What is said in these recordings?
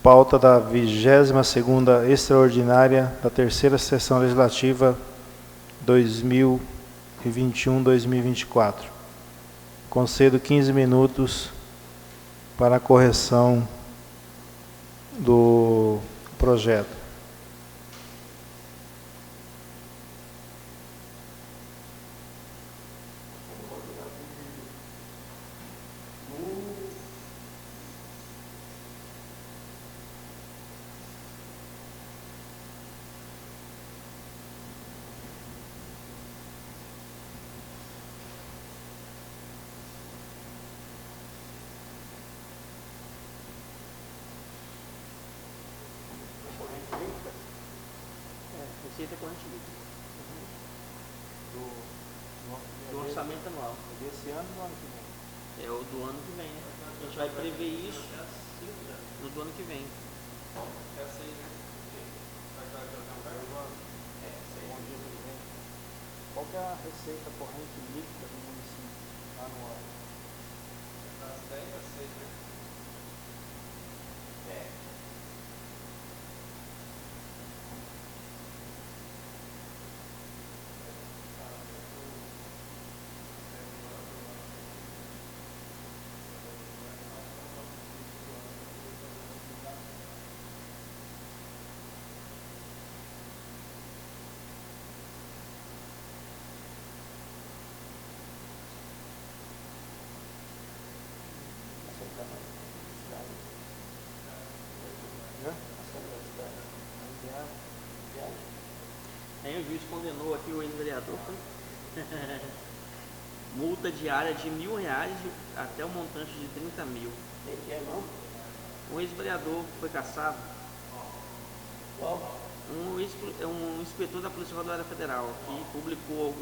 Pauta da 22ª Extraordinária da Terceira Sessão Legislativa 2021-2024. Concedo 15 minutos para a correção do projeto. Receita corrente líquida. Do orçamento anual. Desse ano ou do ano que vem? É o do ano que vem, né? A gente vai prever isso no do ano que vem. Qual que é a receita corrente líquida do município anual? Das 10 a 6, né? Aí o juiz condenou aqui o ex-vereador. Multa diária de R$ 1.000 até o montante de 30 mil. O ex-vereador foi cassado. Um inspetor da Polícia Rodoviária Federal que publicou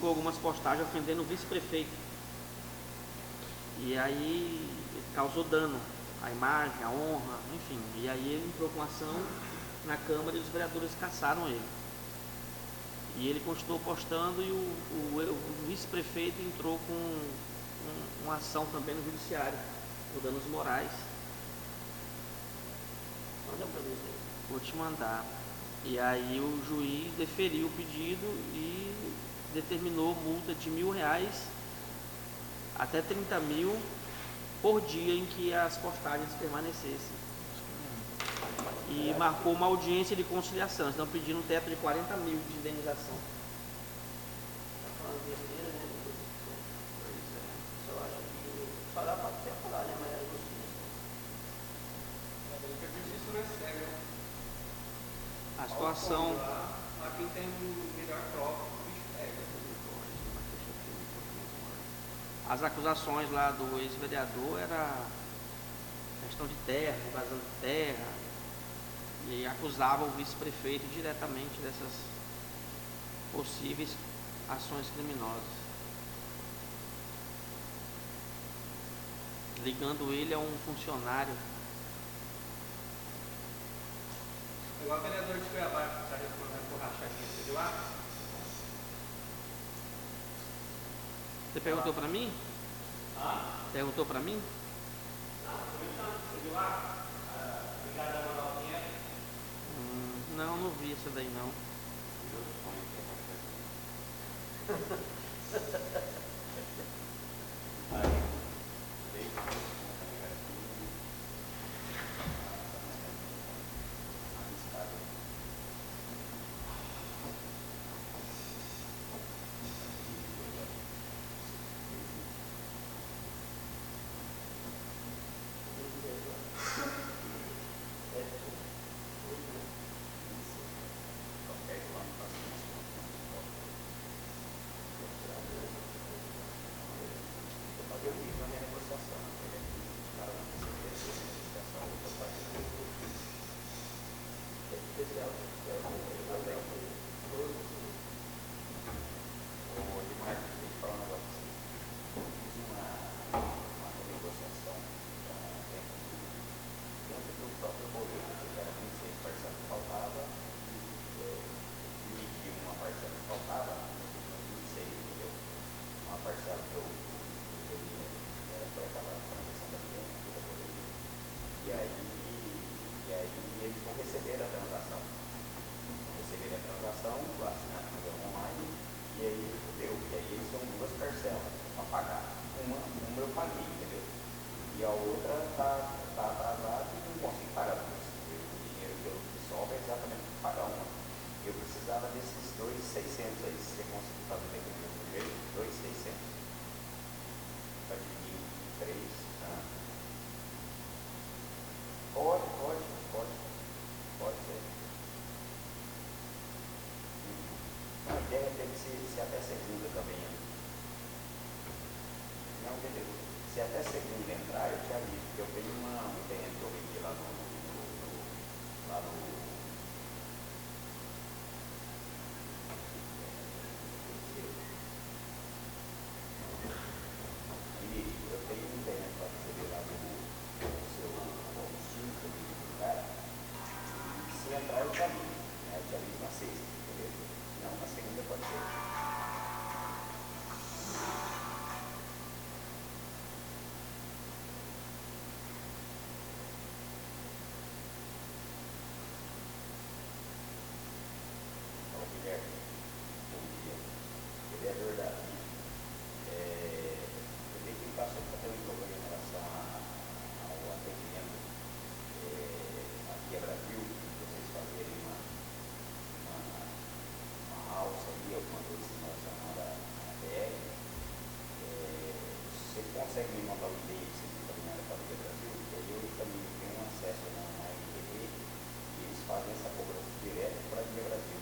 algumas postagens ofendendo o vice-prefeito. E aí causou dano à imagem, à honra, enfim. E aí ele entrou com ação na Câmara e os vereadores cassaram ele. E ele continuou postando e o vice-prefeito entrou com uma ação também no judiciário, por danos morais. Vou te mandar. E aí o juiz deferiu o pedido e determinou multa de R$ 1.000 até 30 mil por dia em que as postagens permanecessem. E marcou uma audiência de conciliação, estão pedindo um teto de 40 mil de indenização. A situação. Aqui tem melhor troca, o bicho pega. As acusações lá do ex-vereador era questão de terra, invasão de terra, e acusava o vice-prefeito diretamente dessas possíveis ações criminosas, ligando ele a um funcionário. Igual o vereador de Cuiabá que está reclamando por rachadinha, você viu lá? Você perguntou pra mim? Perguntou pra mim? Você viu lá? Obrigado a mandar o dinheiro. Não vi isso daí não. receber a transação. Receber a transação, o assinante online, e aí deu. E aí são duas parcelas para pagar. Uma eu paguei, entendeu? E a outra está atrasada e não consigo pagar. O dinheiro que eu sobra é exatamente para pagar uma. Eu precisava desses 2.600 aí. Se você conseguir fazer bem comigo primeiro, 2.600 para dividir em 3. Tá? Pode ser. Não, e de repente se até segunda também. Não, beleza. Se até segunda entrar, eu te aviso, porque eu tenho um terreno que eu vendi lá no eu tenho um terreno para receber lá no seu combustível, que eu vendi pro cara, e se entrar eu te aviso, né? Eu te aviso na sexta, beleza? Não, na segunda pode ser. Guilherme, bom dia. Vereador Davi, eu tenho que passar para ter um problema em relação ao atendimento aqui a Brasil, vocês fazerem uma alça ali, alguma coisa em relação à BR. Você consegue me mandar um e-mail que você encaminhar para a Via Brasil? Porque eu também tenho acesso na RTB e eles fazem essa cobrança direto para a Via Brasil.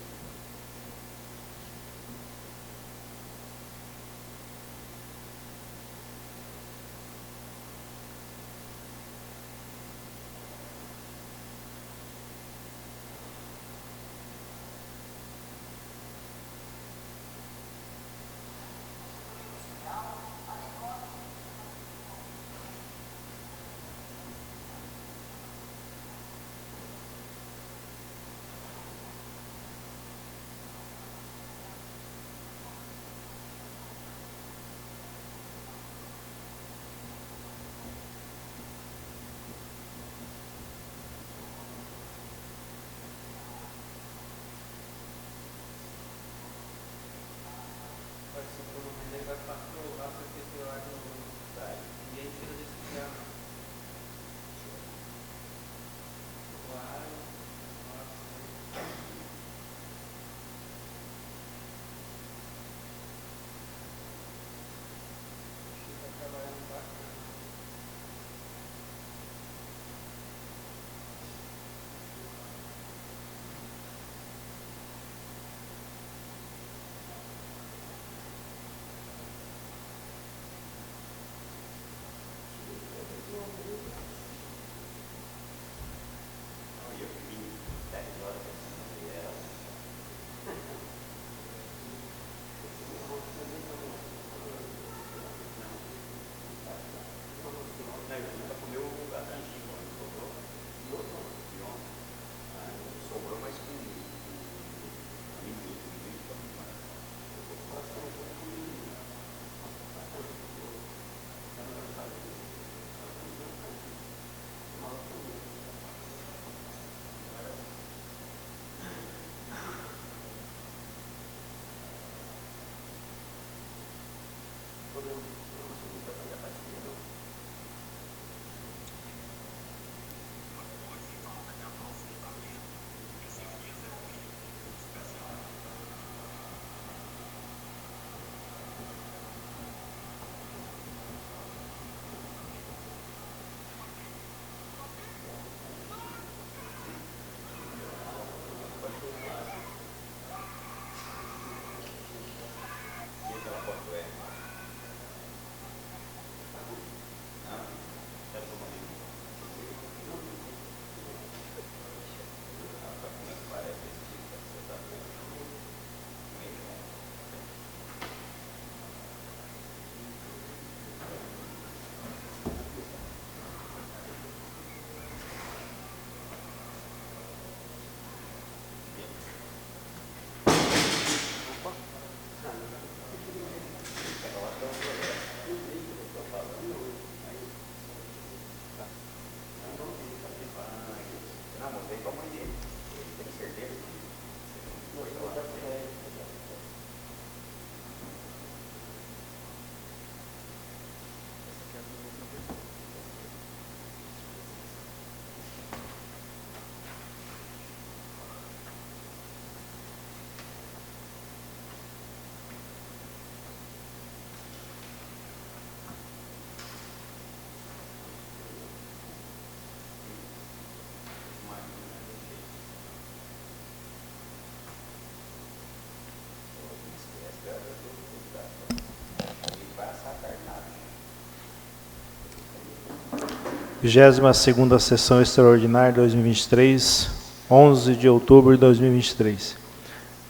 22ª Sessão Extraordinária 2023, 11 de outubro de 2023.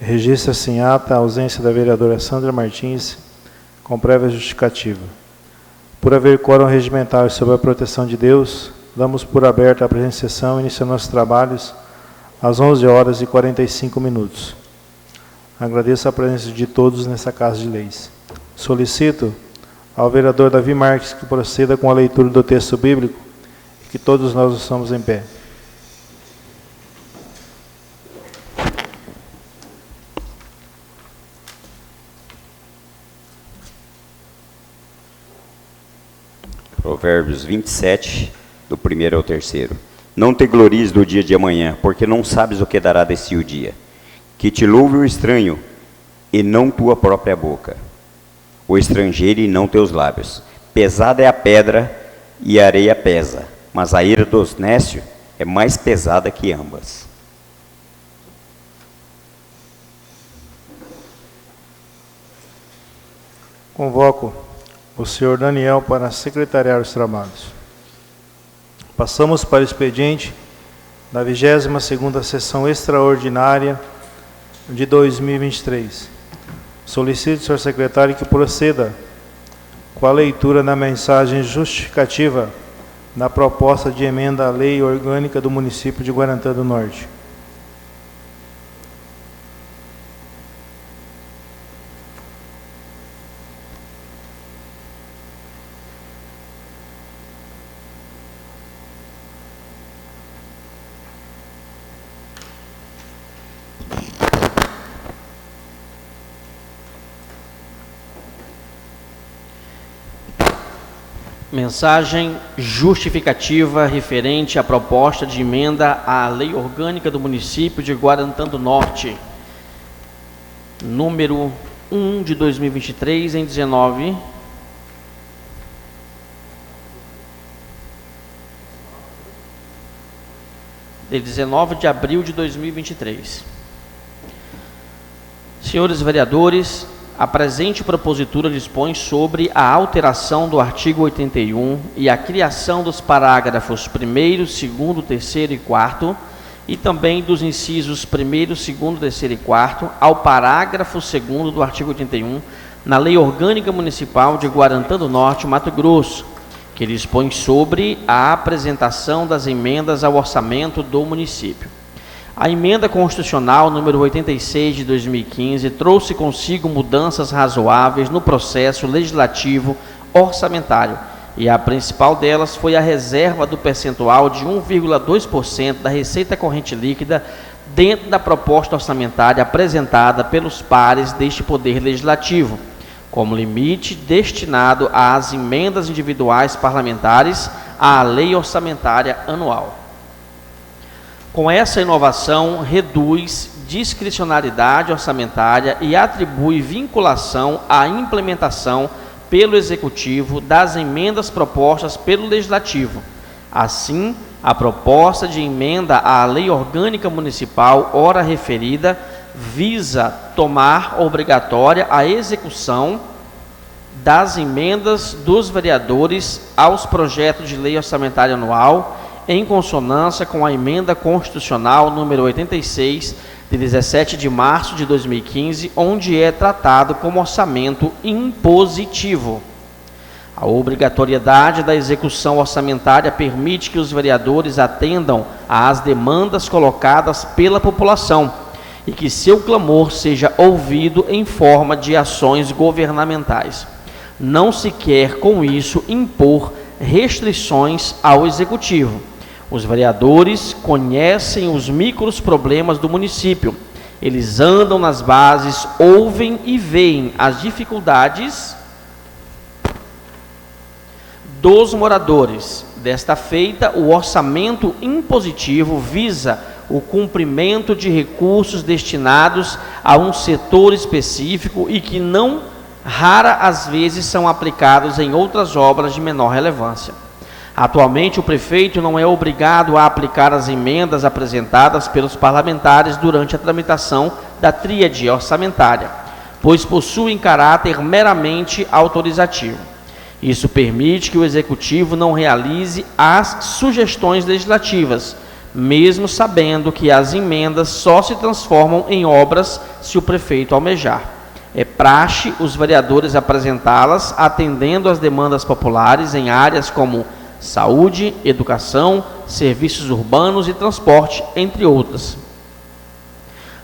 Registra-se em ata a ausência da vereadora Sandra Martins, com prévia justificativa. Por haver quórum regimental e sob a proteção de Deus, damos por aberta a presente sessão, iniciando nossos trabalhos às 11h45. Agradeço a presença de todos nessa Casa de Leis. Solicito ao vereador Davi Marques que proceda com a leitura do texto bíblico e que todos nós estamos em pé. Provérbios 27, do 1º ao 3º. Não te glories do dia de amanhã, porque não sabes o que dará de si o dia. Que te louve o estranho, e não tua própria boca. O estrangeiro e não teus lábios. Pesada é a pedra, e a areia pesa, mas a ira dos nécios é mais pesada que ambas. Convoco o senhor Daniel para secretariar os trabalhos. Passamos para o expediente da 22ª Sessão Extraordinária de 2023. Solicito, senhor secretário, que proceda com a leitura da mensagem justificativa da proposta de emenda à Lei Orgânica do Município de Guarantã do Norte. Mensagem justificativa referente à proposta de emenda à Lei Orgânica do Município de Guarantã do Norte, número 1 de 2023, em 19 de abril de 2023. Senhores vereadores, a presente propositura dispõe sobre a alteração do artigo 81 e a criação dos parágrafos 1º, 2º, 3º e 4º e também dos incisos 1º, 2º, 3º e 4º ao parágrafo 2º do artigo 81 na Lei Orgânica Municipal de Guarantã do Norte, Mato Grosso, que dispõe sobre a apresentação das emendas ao orçamento do município. A emenda constitucional número 86 de 2015 trouxe consigo mudanças razoáveis no processo legislativo orçamentário, e a principal delas foi a reserva do percentual de 1,2% da receita corrente líquida dentro da proposta orçamentária apresentada pelos pares deste Poder Legislativo, como limite destinado às emendas individuais parlamentares à Lei Orçamentária Anual. Com essa inovação, reduz discricionariedade orçamentária e atribui vinculação à implementação pelo Executivo das emendas propostas pelo Legislativo. Assim, a proposta de emenda à Lei Orgânica Municipal, ora referida, visa tornar obrigatória a execução das emendas dos vereadores aos projetos de lei orçamentária anual, em consonância com a emenda constitucional número 86, de 17 de março de 2015, onde é tratado como orçamento impositivo. A obrigatoriedade da execução orçamentária permite que os vereadores atendam às demandas colocadas pela população e que seu clamor seja ouvido em forma de ações governamentais. Não se quer, com isso, impor restrições ao Executivo. Os vereadores conhecem os micros problemas do município. Eles andam nas bases, ouvem e veem as dificuldades dos moradores. Desta feita, o orçamento impositivo visa o cumprimento de recursos destinados a um setor específico e que não rara às vezes são aplicados em outras obras de menor relevância. Atualmente, o prefeito não é obrigado a aplicar as emendas apresentadas pelos parlamentares durante a tramitação da tríade orçamentária, pois possuem caráter meramente autorizativo. Isso permite que o Executivo não realize as sugestões legislativas, mesmo sabendo que as emendas só se transformam em obras se o prefeito almejar. É praxe os vereadores apresentá-las atendendo às demandas populares em áreas como saúde, educação, serviços urbanos e transporte, entre outras.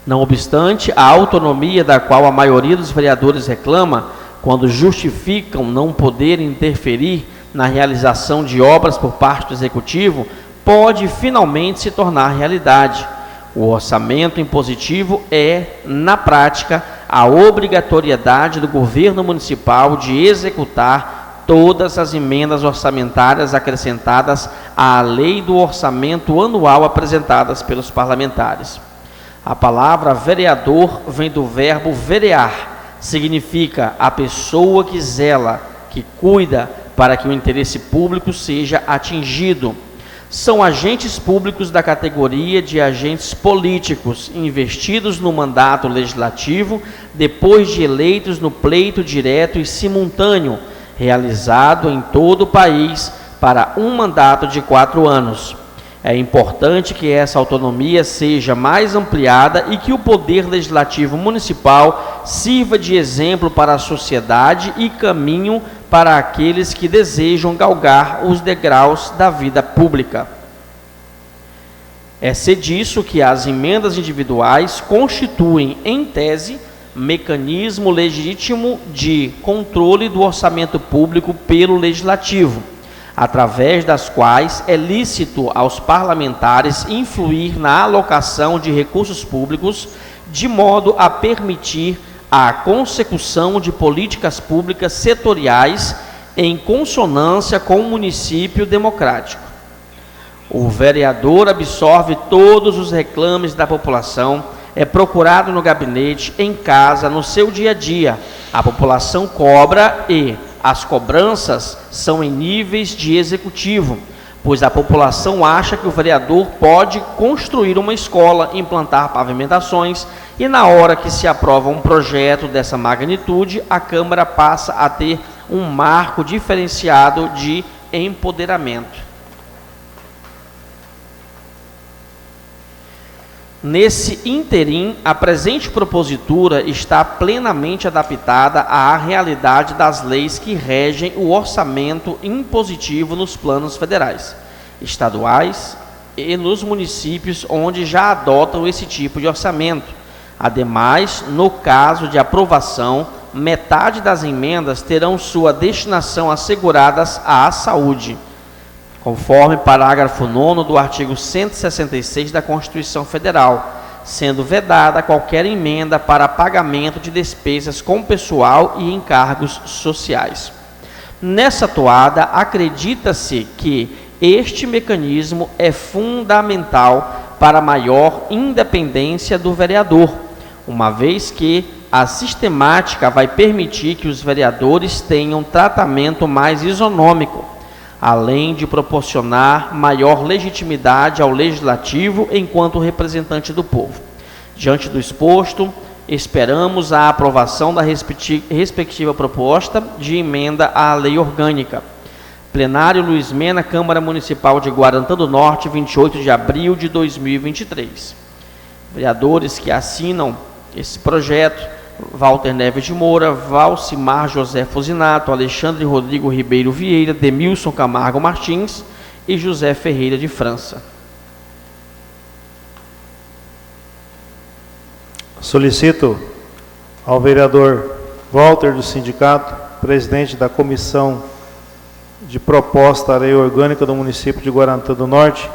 Não obstante, a autonomia da qual a maioria dos vereadores reclama, quando justificam não poder interferir na realização de obras por parte do Executivo, pode finalmente se tornar realidade. O orçamento impositivo é, na prática, a obrigatoriedade do governo municipal de executar todas as emendas orçamentárias acrescentadas à lei do orçamento anual apresentadas pelos parlamentares. A palavra vereador vem do verbo verear, significa a pessoa que zela, que cuida para que o interesse público seja atingido. São agentes públicos da categoria de agentes políticos, investidos no mandato legislativo, depois de eleitos no pleito direto e simultâneo, realizado em todo o país para um mandato de 4 anos. É importante que essa autonomia seja mais ampliada e que o Poder Legislativo Municipal sirva de exemplo para a sociedade e caminho para aqueles que desejam galgar os degraus da vida pública. É disso que as emendas individuais constituem, em tese, mecanismo legítimo de controle do orçamento público pelo Legislativo, através das quais é lícito aos parlamentares influir na alocação de recursos públicos, de modo a permitir a consecução de políticas públicas setoriais em consonância com o município democrático. O vereador absorve todos os reclames da população, é procurado no gabinete, em casa, no seu dia a dia. A população cobra e as cobranças são em níveis de executivo, pois a população acha que o vereador pode construir uma escola, implantar pavimentações, e na hora que se aprova um projeto dessa magnitude, a Câmara passa a ter um marco diferenciado de empoderamento. Nesse ínterim, a presente propositura está plenamente adaptada à realidade das leis que regem o orçamento impositivo nos planos federais, estaduais e nos municípios onde já adotam esse tipo de orçamento. Ademais, no caso de aprovação, metade das emendas terão sua destinação asseguradas à saúde, conforme parágrafo 9º do artigo 166 da Constituição Federal, sendo vedada qualquer emenda para pagamento de despesas com pessoal e encargos sociais. Nessa toada, acredita-se que este mecanismo é fundamental para a maior independência do vereador, uma vez que a sistemática vai permitir que os vereadores tenham tratamento mais isonômico, além de proporcionar maior legitimidade ao Legislativo enquanto representante do povo. Diante do exposto, esperamos a aprovação da respectiva proposta de emenda à Lei Orgânica. Plenário Luiz Mena, Câmara Municipal de Guarantã do Norte, 28 de abril de 2023. Vereadores que assinam esse projeto: Walter Neves de Moura, Valcimar José Fusinato, Alexandre Rodrigo Ribeiro Vieira, Demilson Camargo Martins e José Ferreira de França. Solicito ao vereador Walter do Sindicato, presidente da Comissão de Proposta à Lei Orgânica do município de Guarantã do Norte,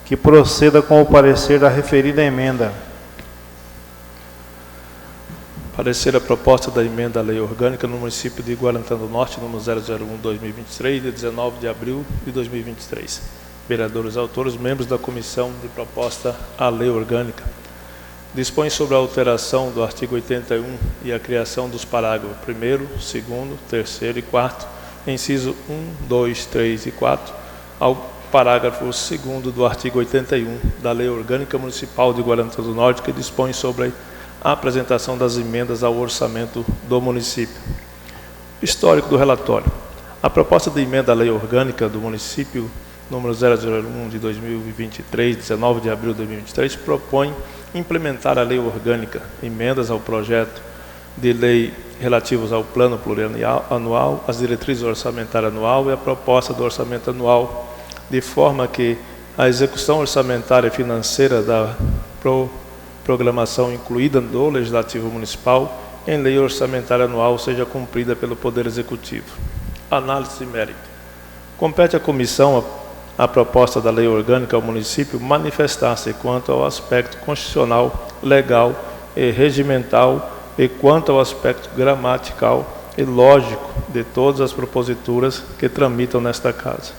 que proceda com o parecer da referida emenda. Parecer a proposta da emenda à Lei Orgânica no município de Guarantã do Norte, número 001/2023, de 19 de abril de 2023. Vereadores autores, membros da Comissão de Proposta à Lei Orgânica. Dispõe sobre a alteração do artigo 81 e a criação dos parágrafos 1º, 2º, 3º e 4º, inciso 1, 2, 3 e 4, ao parágrafo 2º do artigo 81 da Lei Orgânica Municipal de Guarantã do Norte, que dispõe sobre a apresentação das emendas ao orçamento do município. Histórico do relatório. A proposta de emenda à lei orgânica do município número 001 de 2023, 19 de abril de 2023, propõe implementar a lei orgânica, emendas ao projeto de lei relativos ao plano plurianual, as diretrizes orçamentárias anual e a proposta do orçamento anual, de forma que a execução orçamentária e financeira da programação incluída no Legislativo Municipal em lei orçamentária anual seja cumprida pelo Poder Executivo. Análise de mérito. Compete à comissão a proposta da lei orgânica ao município manifestar-se quanto ao aspecto constitucional, legal e regimental e quanto ao aspecto gramatical e lógico de todas as proposituras que tramitam nesta Casa.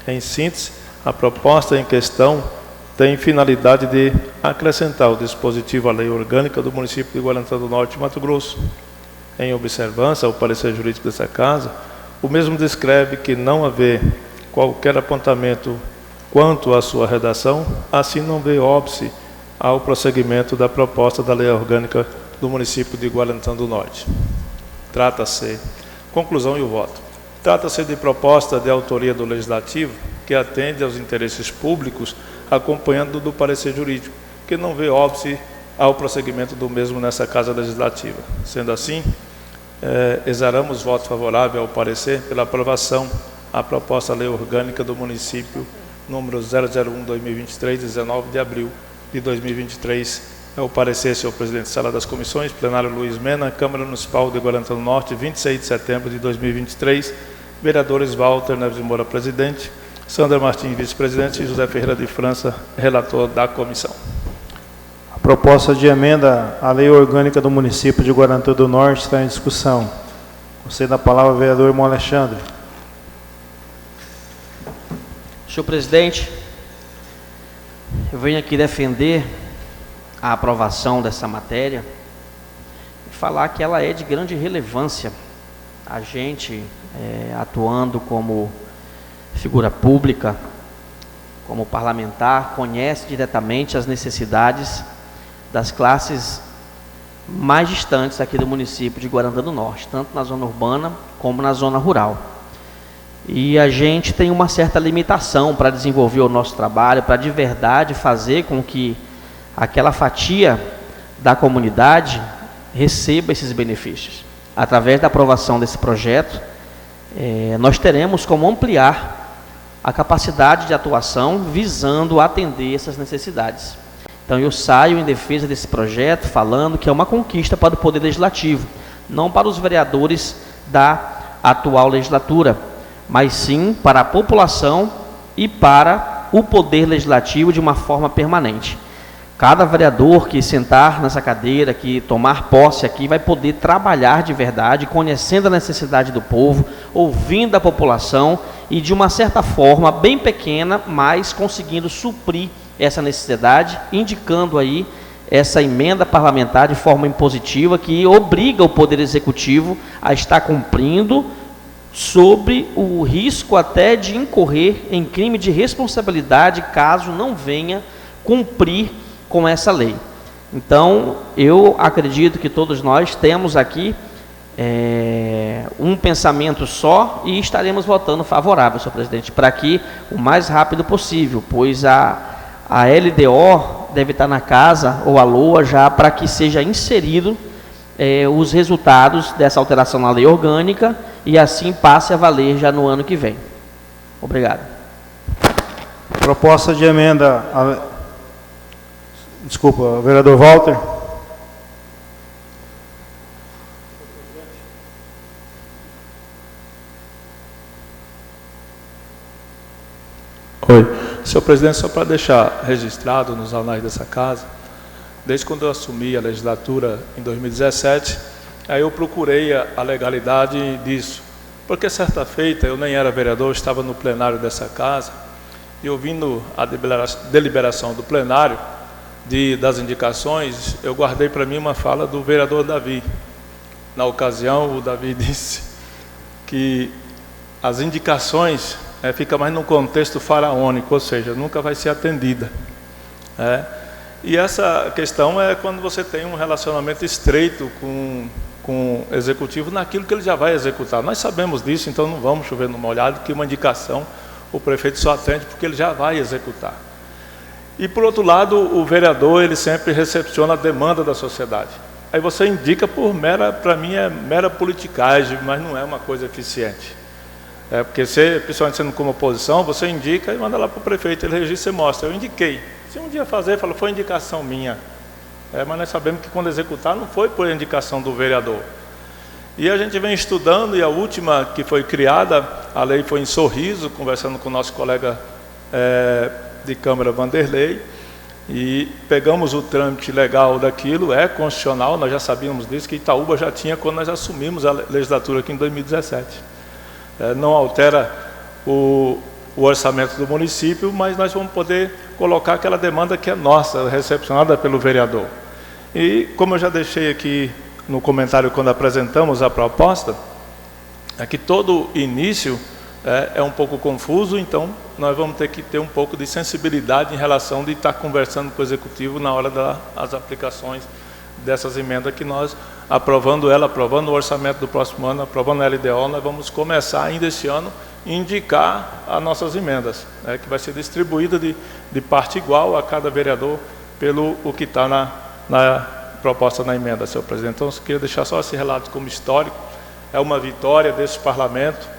Em síntese, a proposta em questão tem finalidade de acrescentar o dispositivo à lei orgânica do município de Guarantã do Norte, Mato Grosso. Em observância ao parecer jurídico dessa Casa, o mesmo descreve que não haver qualquer apontamento quanto à sua redação, assim não vê óbice ao prosseguimento da proposta da lei orgânica do município de Guarantã do Norte. Trata-se, conclusão e o voto. Trata-se de proposta de autoria do Legislativo que atende aos interesses públicos, acompanhando do parecer jurídico, que não vê óbice ao prosseguimento do mesmo nessa Casa Legislativa. Sendo assim, exaramos voto favorável ao parecer pela aprovação à proposta da lei orgânica do município número 001/2023, 19 de abril de 2023. É o parecer, senhor presidente, Sala das Comissões, plenário Luiz Mena, Câmara Municipal de Guarantã do Norte, 26 de setembro de 2023. Vereadores Walter Neves de Moura, presidente, Sandra Martins, vice-presidente, e José Ferreira de França, relator da comissão. A proposta de emenda à lei orgânica do município de Guarantã do Norte está em discussão. Concedo a palavra ao vereador irmão Alexandre. Senhor presidente, eu venho aqui defender a aprovação dessa matéria e falar que ela é de grande relevância. A gente, atuando como figura pública, como parlamentar, conhece diretamente as necessidades das classes mais distantes aqui do município de Guarantã do Norte, tanto na zona urbana como na zona rural. E a gente tem uma certa limitação para desenvolver o nosso trabalho, para de verdade fazer com que aquela fatia da comunidade receba esses benefícios. Através da aprovação desse projeto, nós teremos como ampliar a capacidade de atuação visando atender essas necessidades. Então eu saio em defesa desse projeto falando que é uma conquista para o Poder Legislativo, não para os vereadores da atual legislatura, mas sim para a população e para o Poder Legislativo de uma forma permanente. Cada vereador que sentar nessa cadeira, que tomar posse aqui, vai poder trabalhar de verdade, conhecendo a necessidade do povo, ouvindo a população e de uma certa forma, bem pequena, mas conseguindo suprir essa necessidade, indicando aí essa emenda parlamentar de forma impositiva que obriga o Poder Executivo a estar cumprindo sobre o risco até de incorrer em crime de responsabilidade caso não venha cumprir com essa lei. Então, eu acredito que todos nós temos aqui um pensamento só e estaremos votando favorável, senhor presidente, para que o mais rápido possível, pois a LDO deve estar na casa, ou a LOA, já para que seja inserido os resultados dessa alteração na lei orgânica e assim passe a valer já no ano que vem. Obrigado. Proposta de emenda... Desculpa, vereador Walter. Oi. Senhor presidente, só para deixar registrado nos anais dessa casa, desde quando eu assumi a legislatura em 2017, aí eu procurei a legalidade disso, porque certa feita eu nem era vereador, estava no plenário dessa casa, e ouvindo a deliberação do plenário, das indicações, eu guardei para mim uma fala do vereador Davi. Na ocasião, o Davi disse que as indicações ficam mais num contexto faraônico, ou seja, nunca vai ser atendida. E essa questão é quando você tem um relacionamento estreito com com o executivo naquilo que ele já vai executar. Nós sabemos disso, então não vamos chover no molhado, que uma indicação o prefeito só atende porque ele já vai executar. E, por outro lado, o vereador, ele sempre recepciona a demanda da sociedade. Aí você indica por para mim é mera politicagem, mas não é uma coisa eficiente. Porque você, principalmente sendo como oposição, você indica e manda lá para o prefeito, ele registra e mostra, eu indiquei. Se um dia fazer, fala, foi indicação minha. Mas nós sabemos que quando executar não foi por indicação do vereador. E a gente vem estudando, e a última que foi criada, a lei foi em Sorriso, conversando com o nosso colega de Câmara, Vanderlei, e pegamos o trâmite legal daquilo, é constitucional, nós já sabíamos disso, que Itaúba já tinha quando nós assumimos a legislatura aqui em 2017. Não altera o orçamento do município, mas nós vamos poder colocar aquela demanda que é nossa, recepcionada pelo vereador. E como eu já deixei aqui no comentário quando apresentamos a proposta, é que todo início é um pouco confuso, então nós vamos ter que ter um pouco de sensibilidade em relação de estar conversando com o executivo na hora das aplicações dessas emendas que nós, aprovando o orçamento do próximo ano, aprovando a LDO, nós vamos começar ainda este ano a indicar as nossas emendas, que vai ser distribuída de parte igual a cada vereador pelo o que está na proposta na emenda, senhor presidente. Então, eu queria deixar só esse relato como histórico, é uma vitória desse parlamento,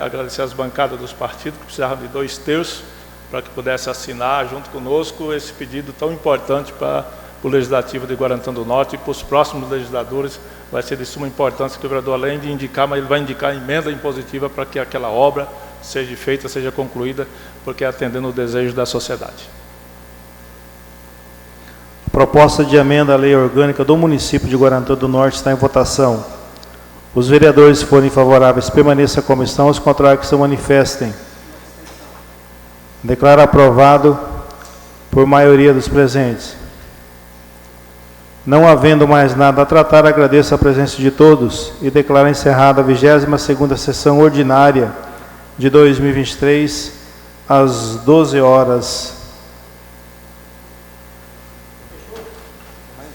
agradecer às bancadas dos partidos que precisavam de 2/3 para que pudesse assinar junto conosco esse pedido tão importante para o Legislativo de Guarantã do Norte e para os próximos legisladores. Vai ser de suma importância que o vereador, além de indicar, mas ele vai indicar a emenda impositiva para que aquela obra seja feita, seja concluída, porque é atendendo o desejo da sociedade. A proposta de emenda à lei orgânica do município de Guarantã do Norte está em votação. Os vereadores, se forem favoráveis, permaneçam como estão, os contrários que se manifestem. Declaro aprovado por maioria dos presentes. Não havendo mais nada a tratar, agradeço a presença de todos e declaro encerrada a 22ª sessão ordinária de 2023, às 12h.